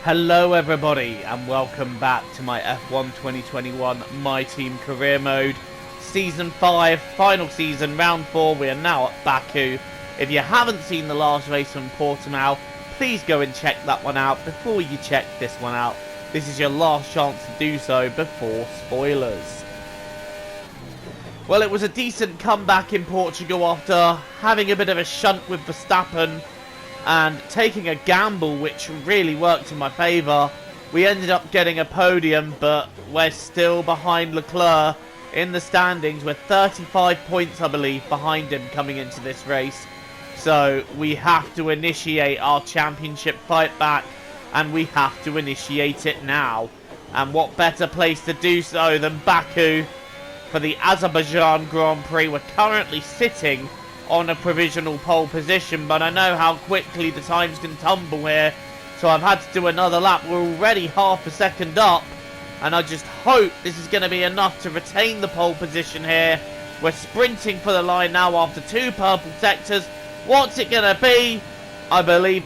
Hello everybody and welcome back to my F1 2021 My Team Career Mode Season 5, final season, round 4. We are now at Baku. If you haven't seen the last race from Portimao, please go and check that one out before you check this one out. This is your last chance to do so before spoilers. Well, it was a decent comeback in Portugal after having a bit of a shunt with Verstappen and taking a gamble which really worked in my favour. We ended up getting a podium, but we're still behind Leclerc in the standings. We're 35 points, I believe, behind him coming into this race. So we have to initiate our championship fight back, and we have to initiate it now. And what better place to do so than Baku for the Azerbaijan Grand Prix. We're currently sitting on a provisional pole position, but I know how quickly the times can tumble here, so I've had to do another lap. We're already half a second up, and I just hope this is going to be enough to retain the pole position here. We're sprinting for the line now after 2 purple sectors. What's it going to be? I believe...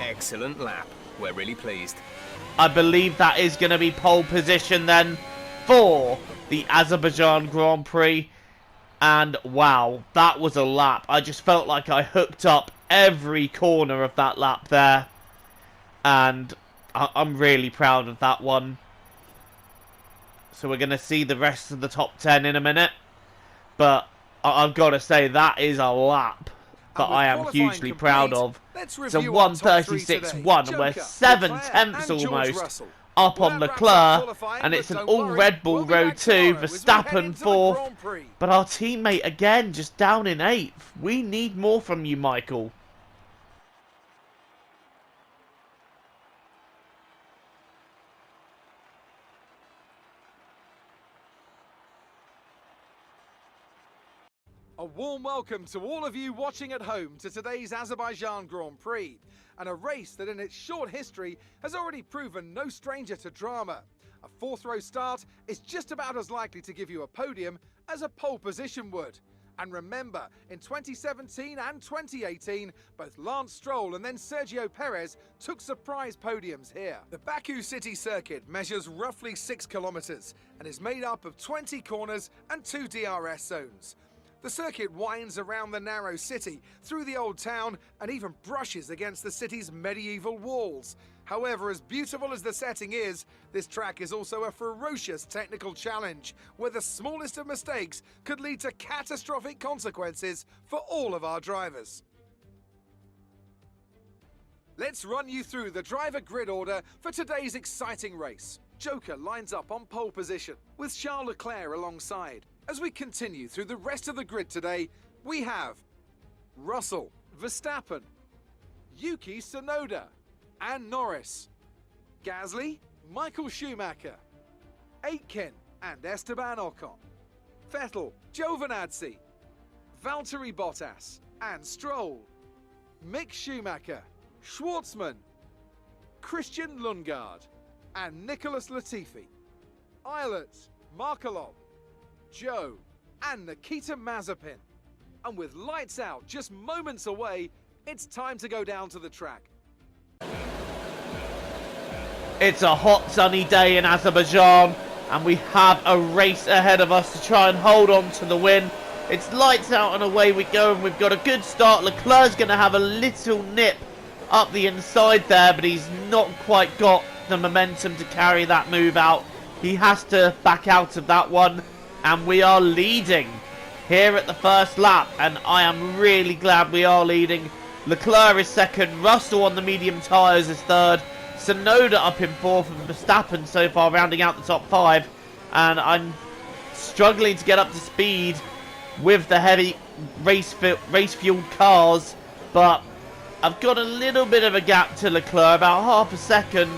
Excellent lap. We're really pleased. I believe that is going to be pole position then for the Azerbaijan Grand Prix. And wow, that was a lap. I just felt like I hooked up every corner of that lap there. And I'm really proud of that one. So we're going to see the rest of the top 10 in a minute. But I've got to say, that is a lap that I am hugely proud of. It's a 1:36.1, and we're 7/10 almost up on Leclerc, and it's an all Red Bull Road 2, Verstappen 4th, but our teammate again just down in 8th. We need more from you, Michael. A warm welcome to all of you watching at home to today's Azerbaijan Grand Prix, and a race that in its short history has already proven no stranger to drama. A 4th row start is just about as likely to give you a podium as a pole position would. And remember, in 2017 and 2018, both Lance Stroll and then Sergio Perez took surprise podiums here. The Baku City Circuit measures roughly 6 kilometers and is made up of 20 corners and 2 DRS zones. The circuit winds around the narrow city, through the old town, and even brushes against the city's medieval walls. However, as beautiful as the setting is, this track is also a ferocious technical challenge, where the smallest of mistakes could lead to catastrophic consequences for all of our drivers. Let's run you through the driver grid order for today's exciting race. Joker lines up on pole position, with Charles Leclerc alongside. As we continue through the rest of the grid today, we have Russell, Verstappen, Yuki Tsunoda, and Norris, Gasly, Michael Schumacher, Aitken and Esteban Ocon, Vettel, Giovinazzi, Valtteri Bottas and Stroll, Mick Schumacher, Schwartzman, Christian Lundgaard, and Nicholas Latifi, Eilert, Markelov, Joe, and Nikita Mazepin. And with lights out just moments away, it's time to go down to the track. It's a hot sunny day in Azerbaijan, and we have a race ahead of us to try and hold on to the win. It's lights out and away we go, and we've got a good start. Leclerc's going to have a little nip up the inside there, but he's not quite got the momentum to carry that move out. He has to back out of that one. And we are leading here at the first lap, and I am really glad we are leading. Leclerc is second, Russell on the medium tyres is third, Tsunoda up in fourth, and Verstappen so far rounding out the top 5. And I'm struggling to get up to speed with the heavy race-fueled cars, but I've got a little bit of a gap to Leclerc, about half a second,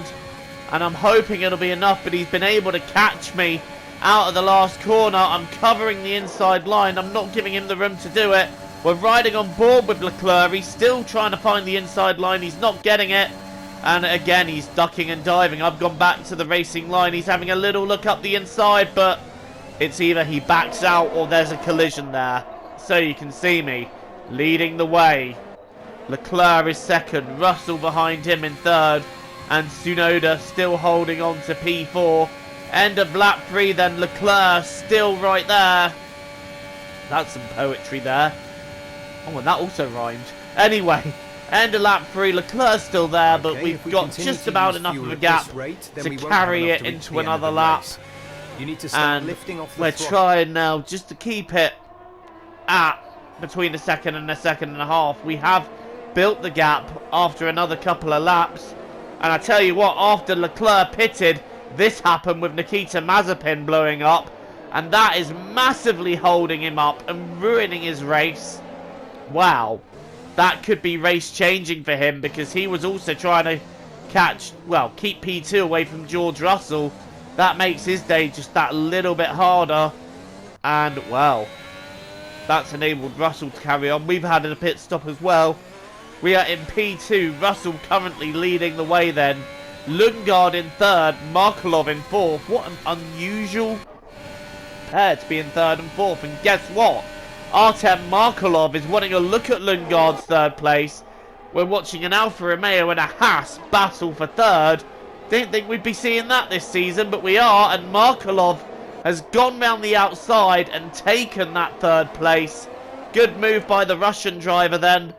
and I'm hoping it'll be enough, but he's been able to catch me out of the last corner. I'm covering the inside line. I'm not giving him the room to do it. We're riding on board with Leclerc. He's still trying to find the inside line. He's not getting it. And again, he's ducking and diving. I've gone back to the racing line. He's having a little look up the inside, but it's either he backs out or there's a collision there. So you can see me leading the way. Leclerc is second. Russell behind him in third. And Tsunoda still holding on to P4. End of lap 3 then, Leclerc still right there. That's some poetry there. Oh, and that also rhymed. Anyway, end of lap 3, Leclerc's still there, but we've got just about enough of a gap to carry it into another lap. You need to start lifting off the we're throttle. trying now just to keep it at between a second and a half. We have built the gap after another couple of laps. And I tell you what, after Leclerc pitted, this happened with Nikita Mazepin blowing up. And that is massively holding him up and ruining his race. Wow. That could be race changing for him, because he was also trying to keep P2 away from George Russell. That makes his day just that little bit harder. And, well, that's enabled Russell to carry on. We've had a pit stop as well. We are in P2. Russell currently leading the way then. Lundgaard in third. Markelov in fourth. What an unusual pair to be in third and fourth. And guess what? Artem Markelov is wanting a look at Lundgaard's third place. We're watching an Alfa Romeo and a Haas battle for third. Didn't think we'd be seeing that this season, but we are. And Markelov has gone round the outside and taken that third place. Good move by the Russian driver then.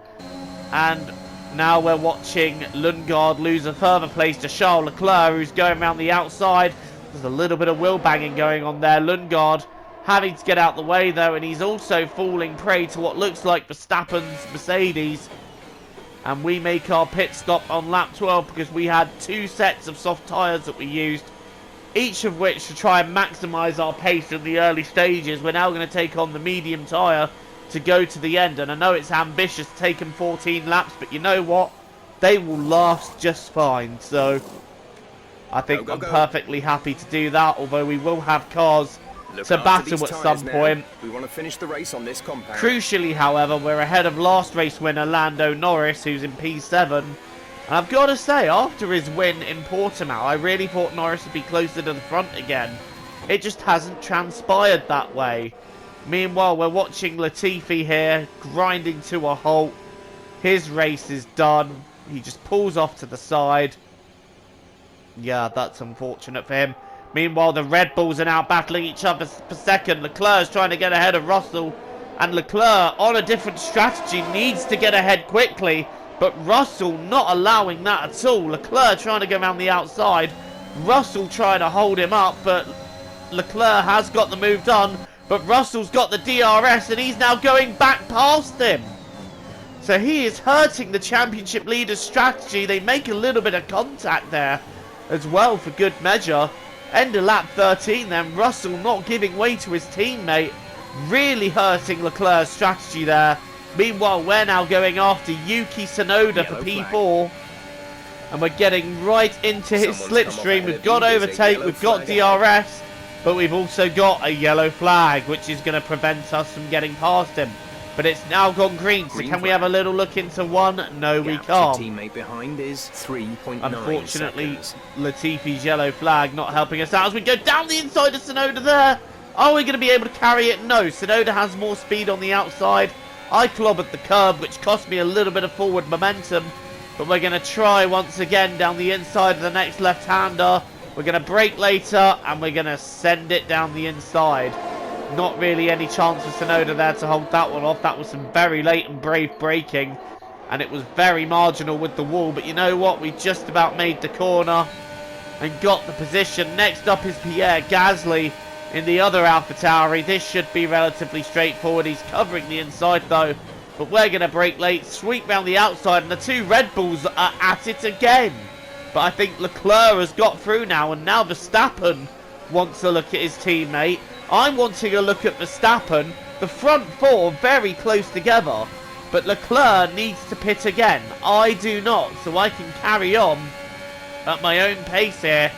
And now we're watching Lundgaard lose a further place to Charles Leclerc, who's going around the outside. There's a little bit of wheel banging going on there. Lundgaard having to get out the way though, and he's also falling prey to what looks like Verstappen's Mercedes. And we make our pit stop on lap 12 because we had 2 sets of soft tyres that we used, each of which to try and maximise our pace in the early stages. We're now going to take on the medium tyre to go to the end, and I know it's ambitious to take them 14 laps, but you know what? They will last just fine, so I think I'm perfectly happy to do that, although we will have cars to battle at some point. We want to finish the race on this compound. Crucially, however, we're ahead of last race winner Lando Norris, who's in P7. And I've got to say, after his win in Portimao, I really thought Norris would be closer to the front again. It just hasn't transpired that way. Meanwhile, we're watching Latifi here, grinding to a halt. His race is done. He just pulls off to the side. Yeah, that's unfortunate for him. Meanwhile, the Red Bulls are now battling each other for second. Leclerc's trying to get ahead of Russell. And Leclerc, on a different strategy, needs to get ahead quickly. But Russell not allowing that at all. Leclerc trying to go around the outside. Russell trying to hold him up, but Leclerc has got the move done. But Russell's got the DRS and he's now going back past him. So he is hurting the championship leader's strategy. They make a little bit of contact there as well for good measure. End of lap 13 then. Russell not giving way to his teammate. Really hurting Leclerc's strategy there. Meanwhile, we're now going after Yuki Tsunoda for P4. And we're getting right into his slipstream. We've got overtake, we've got DRS. But we've also got a yellow flag, which is going to prevent us from getting past him. But it's now gone green, so can we have a little look into one? No, we can't. Teammate behind is 3.9 Unfortunately, seconds. Latifi's yellow flag not helping us out as we go down the inside of Tsunoda there. Are we going to be able to carry it? No, Tsunoda has more speed on the outside. I clobbered the curb, which cost me a little bit of forward momentum. But we're going to try once again down the inside of the next left-hander. We're going to brake later, and we're going to send it down the inside. Not really any chance for Tsunoda there to hold that one off. That was some very late and brave braking. And it was very marginal with the wall. But you know what? We just about made the corner and got the position. Next up is Pierre Gasly in the other AlphaTauri. This should be relatively straightforward. He's covering the inside, though. But we're going to brake late, sweep round the outside, and the 2 Red Bulls are at it again. But I think Leclerc has got through now, and now Verstappen wants a look at his teammate. I'm wanting a look at Verstappen. The front 4 very close together, but Leclerc needs to pit again. I do not, so I can carry on at my own pace here.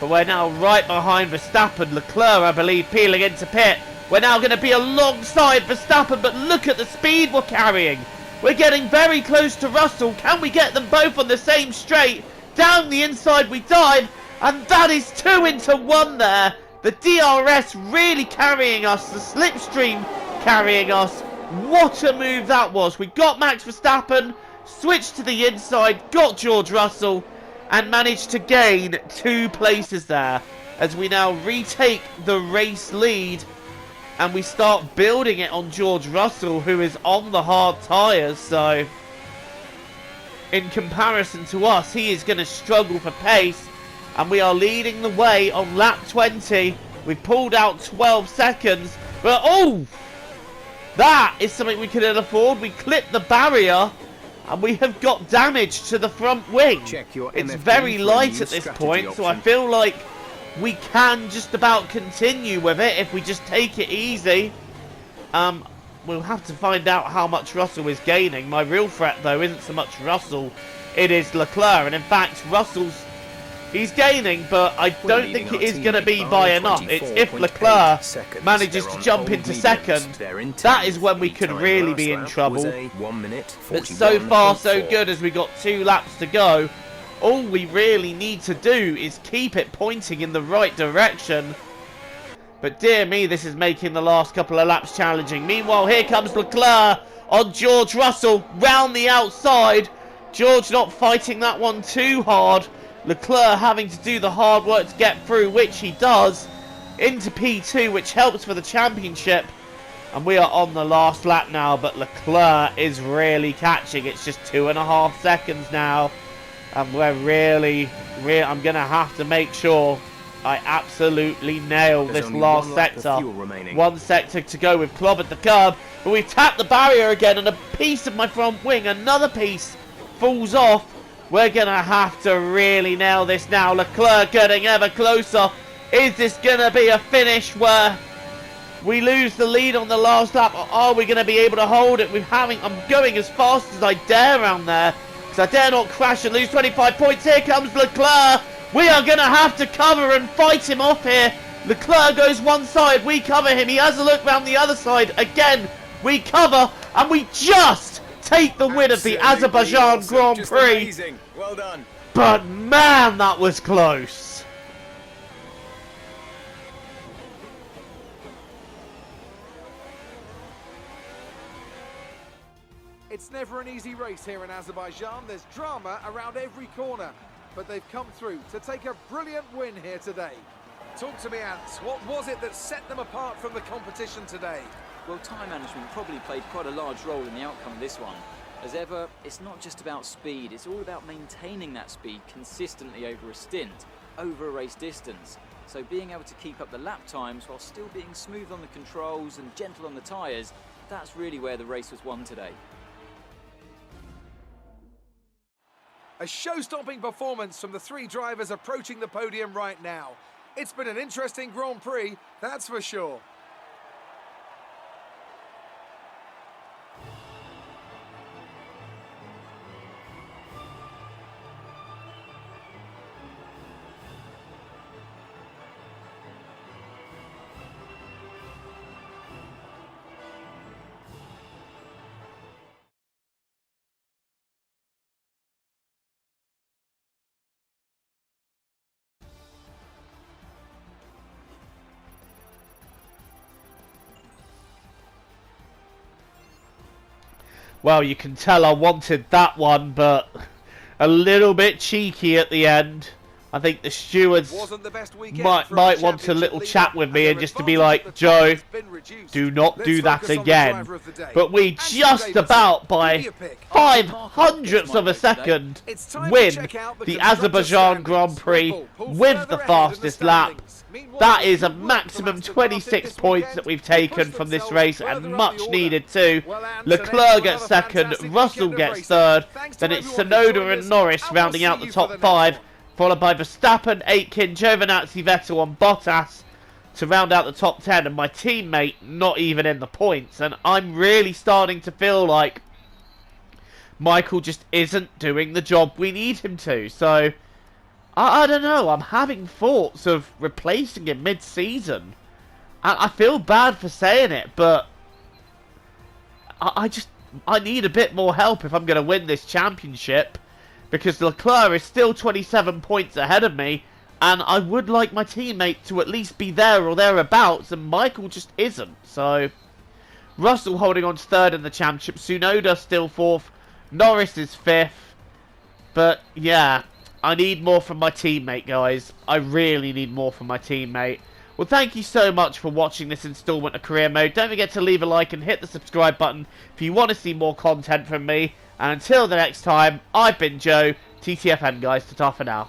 But we're now right behind Verstappen. Leclerc, I believe, peeling into pit. We're now going to be alongside Verstappen, but look at the speed we're carrying. We're getting very close to Russell. Can we get them both on the same straight? Down the inside we dive, and that is 2 into 1 there. The DRS really carrying us, the slipstream carrying us. What a move that was. We got Max Verstappen, switched to the inside, got George Russell, and managed to gain 2 places there as we now retake the race lead and we start building it on George Russell, who is on the hard tyres. So in comparison to us, he is going to struggle for pace, and we are leading the way on lap 20. We've pulled out 12 seconds, but oh, that is something we couldn't afford. We clipped the barrier and we have got damage to the front wing. Check your It's MFD very for a light new at this strategy point, so I option. feel like we can just about continue with it if we just take it easy. We'll have to find out how much Russell is gaining. My real threat, though, isn't so much Russell, it is Leclerc. And in fact, he's gaining, but I don't think it is going to be by enough. It's if Leclerc manages to jump into second, that is when we could really be in trouble. But so far, so good, as we got 2 laps to go. All we really need to do is keep it pointing in the right direction. But dear me, this is making the last couple of laps challenging. Meanwhile, here comes Leclerc on George Russell round the outside. George not fighting that one too hard. Leclerc having to do the hard work to get through, which he does, into P2, which helps for the championship. And we are on the last lap now, but Leclerc is really catching. It's just 2.5 seconds now. And we're really, I'm going to have to make sure I absolutely nail this last sector. 1 sector to go. We've clobbered the curb, but we've tapped the barrier again, and a piece of my front wing, another piece, falls off. We're going to have to really nail this now. Leclerc getting ever closer. Is this going to be a finish where we lose the lead on the last lap, or are we going to be able to hold it? I'm going as fast as I dare around there, because I dare not crash and lose 25 points. Here comes Leclerc. We are going to have to cover and fight him off here. Leclerc goes one side, we cover him. He has a look round the other side. Again, we cover, and we just take the win of the Azerbaijan Grand Prix. Well done. But man, that was close. It's never an easy race here in Azerbaijan. There's drama around every corner, but they've come through to take a brilliant win here today. Talk to me, Ants. What was it that set them apart from the competition today? Well, time management probably played quite a large role in the outcome of this one. As ever, it's not just about speed, it's all about maintaining that speed consistently over a stint, over a race distance. So being able to keep up the lap times while still being smooth on the controls and gentle on the tyres, that's really where the race was won today. A show-stopping performance from the 3 drivers approaching the podium right now. It's been an interesting Grand Prix, that's for sure. Well, you can tell I wanted that one, but a little bit cheeky at the end. I think the stewards might want a little chat with me and just to be like, Joe, do not do that again. But we just about by 0.05 of a second win the Azerbaijan Grand Prix with the fastest lap. That is a maximum 26 points that we've taken from this race, and much needed too. Leclerc gets second, Russell gets third, then it's Tsunoda and Norris rounding out the top 5. Followed by Verstappen, Aitken, Giovinazzi, Vettel and Bottas to round out the top 10. And my teammate not even in the points. And I'm really starting to feel like Michael just isn't doing the job we need him to. So, I don't know. I'm having thoughts of replacing him mid-season. I feel bad for saying it, but I need a bit more help if I'm going to win this championship. Because Leclerc is still 27 points ahead of me, and I would like my teammate to at least be there or thereabouts, and Michael just isn't. So, Russell holding on to third in the championship, Tsunoda still fourth, Norris is fifth. But, yeah, I need more from my teammate, guys. I really need more from my teammate. Well, thank you so much for watching this installment of Career Mode. Don't forget to leave a like and hit the subscribe button if you want to see more content from me. And until the next time, I've been Joe. TTFN, guys. Ta-ta for now.